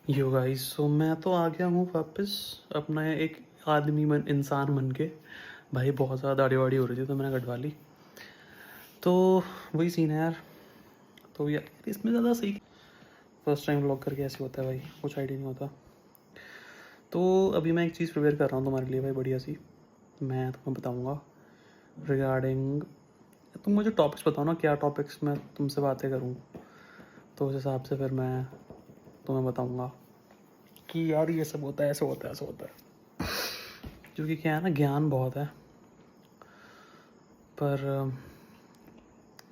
Yo guys, सो मैं तो आ गया हूँ वापस अपना एक आदमी इंसान बन के। भाई बहुत ज़्यादा दाढ़ी वाड़ी हो रही थी तो मैंने कटवा ली। तो वही सीन है यार। तो यार इसमें ज़्यादा सही फर्स्ट टाइम व्लॉग करके ऐसे होता है भाई, कुछ आइडिया नहीं होता। तो अभी मैं एक चीज़ प्रिपेयर कर रहा हूँ तुम्हारे लिए भाई, बढ़िया सी। मैं तुम्हें बताऊँगा रिगार्डिंग। तुम मुझे टॉपिक्स बताओ ना, क्या टॉपिक्स मैं तुमसे बातें करूँ, तो उस हिसाब से फिर मैं तुम्हें बताऊँगा कि यार ये सब होता है, ऐसे होता है, ऐसा होता है। क्योंकि क्या है ना, ज्ञान बहुत है, पर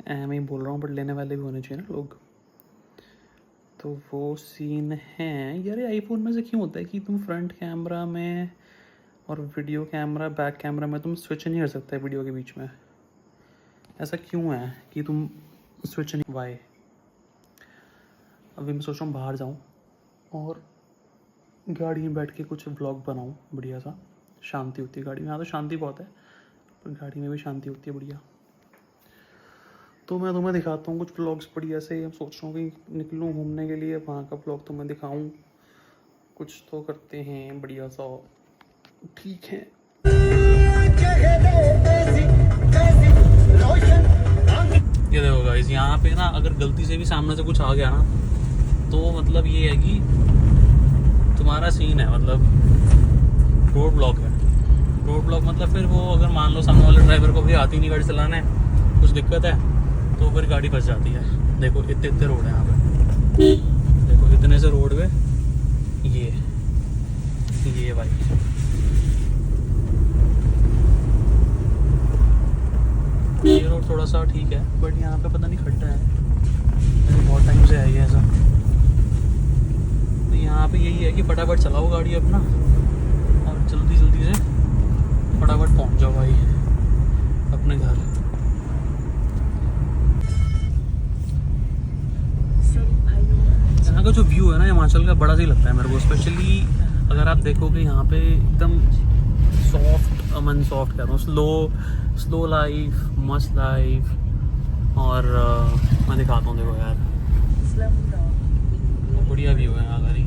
मैं ही बोल रहा हूँ, बट लेने वाले भी होने चाहिए ना लोग। तो वो सीन है यार। ये आईफोन में से क्यों होता है कि तुम फ्रंट कैमरा में और वीडियो कैमरा, बैक कैमरा में तुम स्विच नहीं कर सकते वीडियो के बीच में? ऐसा क्यों है कि तुम स्विच नहीं, वाई? अभी मैं सोच रहा हूँ बाहर जाऊँ और गाड़ी में बैठ के कुछ व्लॉग बनाऊँ बढ़िया सा। शांति होती है गाड़ी में, यहाँ तो शांति बहुत है, पर गाड़ी में भी शांति होती है बढ़िया। तो मैं तुम्हें दिखाता हूँ कुछ व्लॉग्स बढ़िया से। अब सोच रहा हूँ कि निकलूँ घूमने के लिए, वहाँ का व्लॉग तुम्हें दिखाऊँ। कुछ तो करते हैं बढ़िया सा, ठीक है। ये देखो गाइस, यहाँ पे ना अगर गलती से भी सामने से कुछ आ गया ना, तो मतलब ये है कि तुम्हारा सीन है, मतलब रोड ब्लॉक है। रोड ब्लॉक मतलब फिर वो, अगर मान लो सामने वाले ड्राइवर को भी आती नहीं गाड़ी चलाने, कुछ दिक्कत है, तो फिर गाड़ी फंस जाती है। देखो इतने इतने रोड है यहाँ पे, देखो इतने से रोड पे ये भाई। ये रोड थोड़ा सा ठीक है, बट यहाँ पे पता नहीं खड्डा है, मेरे बहुत टाइम से है ये ऐसा। तो यहाँ पे यही है कि फटाफट चलाओ गाड़ी अपना और जल्दी जल्दी से फटाफट पहुँच जाओ भाई अपने घर। यहाँ का जो व्यू है ना हिमाचल का, बड़ा सही लगता है मेरे को। स्पेशली अगर आप देखोगे यहाँ पे एकदम सॉफ्ट, अमन सॉफ्ट कह रहा हूँ, स्लो लाइफ, मस्त लाइफ। और मैं दिखाता हूँ, देखो यार बढ़िया व्यू है यहाँ का ही,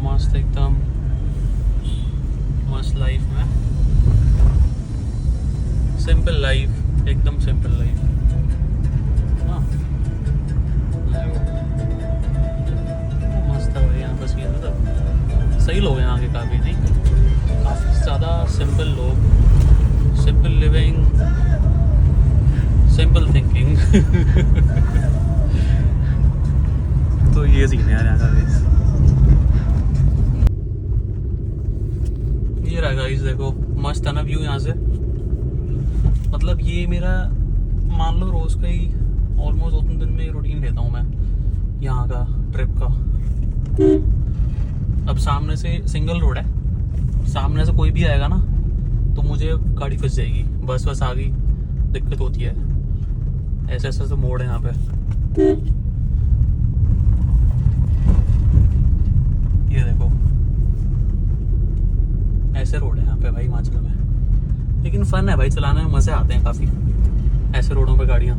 मस्त एकदम मस्त लाइफ में। सिंपल लाइफ, एकदम सिंपल लाइफ। हाँ मस्त है भाई यहाँ का सीन। मतलब सही लोग हैं यहाँ के काफ़ी, नहीं काफ़ी ज़्यादा सिंपल लोग, सिंपल लिविंग, सिंपल थिंकिंग। तो ये सीन है यार यहाँ का गाइस। ये रहा गाइस, देखो मस्त है ना व्यू यहाँ से। मतलब ये मेरा मान लो रोज़ का ही ऑलमोस्ट 2-3 दिन में रूटीन लेता हूँ मैं यहाँ का, ट्रिप का। अब सामने से सिंगल रोड है, सामने से कोई भी आएगा ना तो मुझे गाड़ी फंस जाएगी, बस आ गई, दिक्कत होती है। ऐसे ऐसे तो मोड़ है यहाँ पे। ये देखो ऐसे रोड है यहाँ पे भाई हिमाचल में। लेकिन फन है भाई, चलाने में मजे आते हैं काफी ऐसे रोडों पे गाड़ियाँ।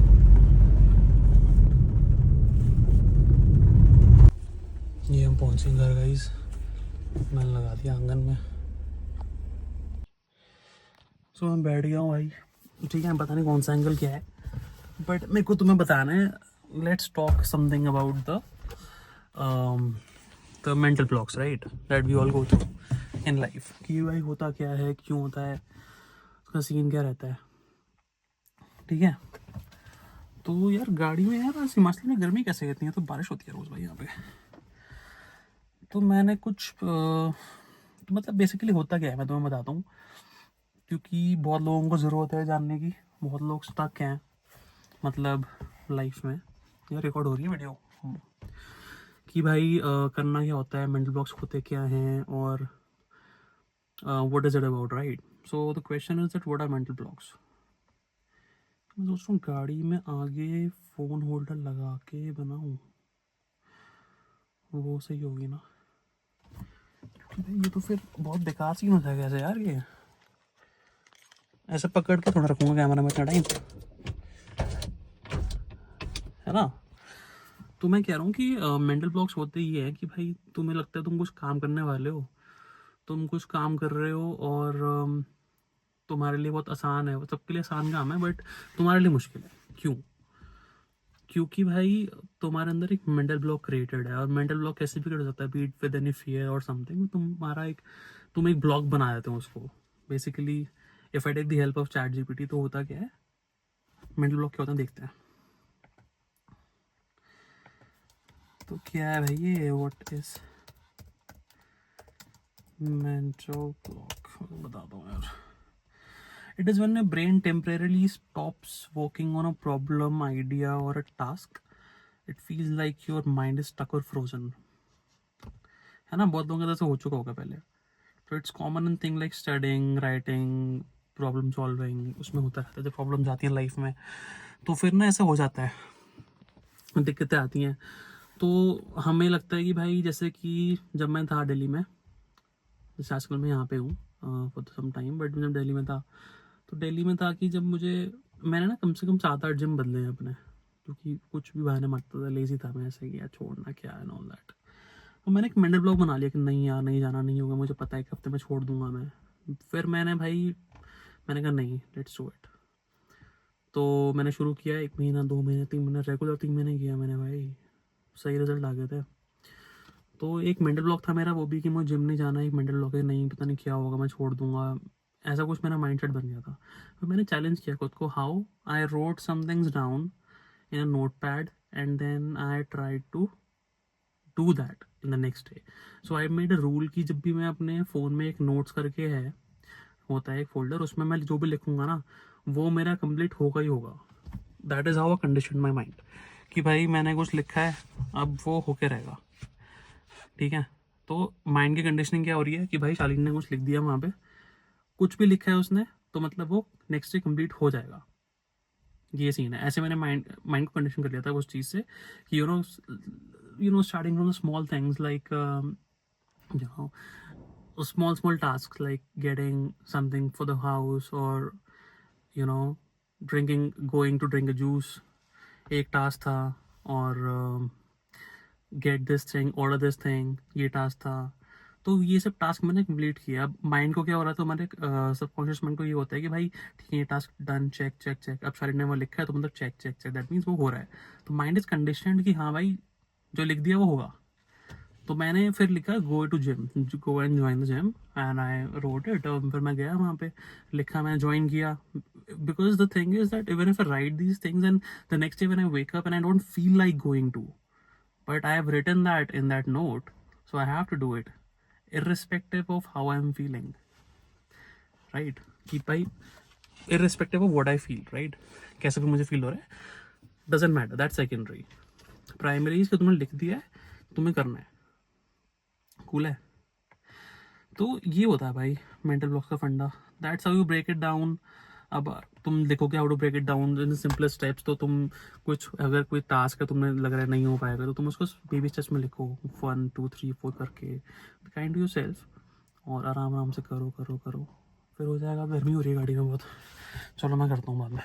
ये हम पहुंचे घर गाइस, मैंने लगा दिया आंगन में। सो मैं बैठ गया हूँ भाई, ठीक है। पता नहीं कौन सा एंगल क्या है, बट मेरे को तुम्हें बताना है। Let's talk something about the mental blocks, right, that we all go through in life. कि भाई होता क्या है, क्यों होता है, उसका सीन क्या रहता है, ठीक है। तो यार गाड़ी में यार हिमाचल में गर्मी कैसे रहती है, तो बारिश होती है रोज़ भाई यहाँ पे। तो मैंने कुछ तो मतलब बेसिकली होता क्या है मैं तुम्हें बताता हूँ, क्योंकि बहुत लोगों को ज़रूरत है जानने की। बहुत लोग स्टक हैं मतलब लाइफ में। यार रिकॉर्ड हो रही है वीडियो कि भाई करना क्या होता है, मेंटल ब्लॉक्स होते क्या हैं, और what is it about, right. So the question is that what are mental blocks. मैं सोच रहा हूँ गाड़ी में आगे फ़ोन होल्डर लगा के बनाऊँ, वो सही होगी ना? भाई ये तो फिर बहुत बेकार सीन हो जाएगा ऐसे यार। ये ऐसे पकड़ के थोड़ा रखूँगा कैमरा में इतना टाइम, है ना। तो मैं कह रहा हूँ कि मेंटल ब्लॉक्स होते ही है कि भाई तुम्हें लगता है तुम कुछ काम करने वाले हो, तुम कुछ काम कर रहे हो और तुम्हारे लिए बहुत आसान है, वो सबके लिए आसान काम है बट तुम्हारे लिए मुश्किल है। क्यों? क्योंकि भाई तुम्हारे अंदर एक मेंटल ब्लॉक क्रिएटेड है, और मेंटल ब्लॉक कैसे भी कर सकता है, बीट विद एनी फियर और समथिंग, तुम एक ब्लॉक बना देते हो उसको। Basically if I take the help of ChatGPT, तो होता क्या है, मेंटल ब्लॉक क्या होता है देखते हैं। तो क्या है भाई ये, व्हाट इज मेंटल ब्लॉक, बताता हूँ यार। It is when a brain temporarily stops working on a problem, idea, or a task. It feels like your mind is stuck or frozen. है ना, बहुत लोगों का ऐसा हो चुका होगा पहले। तो it's common in thing like studying, writing, problem solving, उसमें होता रहता है। जब प्रॉब्लम्स आती हैं लाइफ में तो फिर ना ऐसा हो जाता है, दिक्कतें आती हैं। तो हमें लगता है कि भाई, जैसे कि जब मैं था दिल्ली में, जैसे आजकल मैं यहाँ पे हूँ फॉर सम टाइम, बट जब दिल्ली में था, तो दिल्ली में था कि जब मैंने ना कम से कम 7-8 जिम बदले हैं अपने, क्योंकि कुछ भी बहाने मारता था, लेजी था मैं, ऐसे किया छोड़ना क्या है, ऑल दैट। तो मैंने एक मेंटल ब्लॉक बना लिया कि नहीं यार, नहीं जाना, नहीं होगा, मुझे पता है एक हफ्ते में छोड़ दूंगा मैं। फिर मैंने कहा नहीं, लेट्स डू इट। तो मैंने शुरू किया, 1 महीना, 2 महीने, 3 महीने, रेगुलर 3 महीने किया मैंने भाई, सही रिजल्ट आ गए थे। तो एक मेंटल ब्लॉक था मेरा वो भी, कि मुझे जिम नहीं जाना, एक मेंटल ब्लॉक है, नहीं पता नहीं क्या होगा, मैं छोड़ दूंगा, ऐसा कुछ मेरा माइंडसेट बन गया था। तो मैंने चैलेंज किया खुद को, how I wrote some things down in a notepad and then I try to do that in the next day. So I made a rule कि जब भी मैं अपने फ़ोन में एक नोट्स करके होता है एक फोल्डर, उसमें मैं जो भी लिखूंगा ना, वो मेरा कंप्लीट होगा ही होगा। That is how I condition my mind, कि भाई मैंने कुछ लिखा है, अब वो होके रहेगा। ठीक है, तो माइंड की कंडीशनिंग क्या हो रही है कि भाई शालीन ने कुछ लिख दिया वहाँ पे, कुछ भी लिखा है उसने, तो मतलब वो नेक्स्ट डे कंप्लीट हो जाएगा। ये सीन है, ऐसे मैंने माइंड को कंडीशन कर लिया था उस चीज़ से कि starting from the small things like you know small tasks like getting something for the house, or you know going to drink a juice, एक टास्क था, और get this thing, order this thing, ये task था। तो ये सब task मैंने complete किया। अब माइंड को क्या हो रहा है, तो हमारे सबकॉन्शियस माइंड को ये होता है कि भाई ठीक है, ये task done, check check check, अब शारिन ने वो लिखा है तो मतलब check check check, that means वो हो रहा है। तो माइंड इज कंडीशनड कि हाँ भाई, जो लिख दिया वो होगा। तो मैंने फिर लिखा go to gym, go and join the gym, and I wrote it. फिर मैं गया वहाँ पे, लिखा, मैं ज्वाइन किया। Because the thing is that even if I write these things and the next day when I wake up and I don't feel like going to, but I have written that in that note, so I have to do it, irrespective of how I'm feeling, right? कि भाई irrespective of what I feel, right? कैसे भी मुझे feel हो रहा है, doesn't matter, that's secondary. Primary इसको तुमने लिख दिया है, तुम्हें करना है, कूल है। तो ये होता है भाई मेंटल ब्लॉक्स का फंडा, that's how you break it down. अब तुम लिखोगे how to break it down in simplest steps, तो तुम कुछ, अगर कोई टास्क है तुम्हें लग रहा है नहीं हो पाएगा, तो तुम उसको बेबी स्टेप्स में लिखो, 1 2 3 4 करके, काइंड टू योरसेल्फ, और आराम आराम से करो करो करो, फिर हो जाएगा। गर्मी हो रही है गाड़ी में बहुत, चलो मैं करता हूँ बाद में।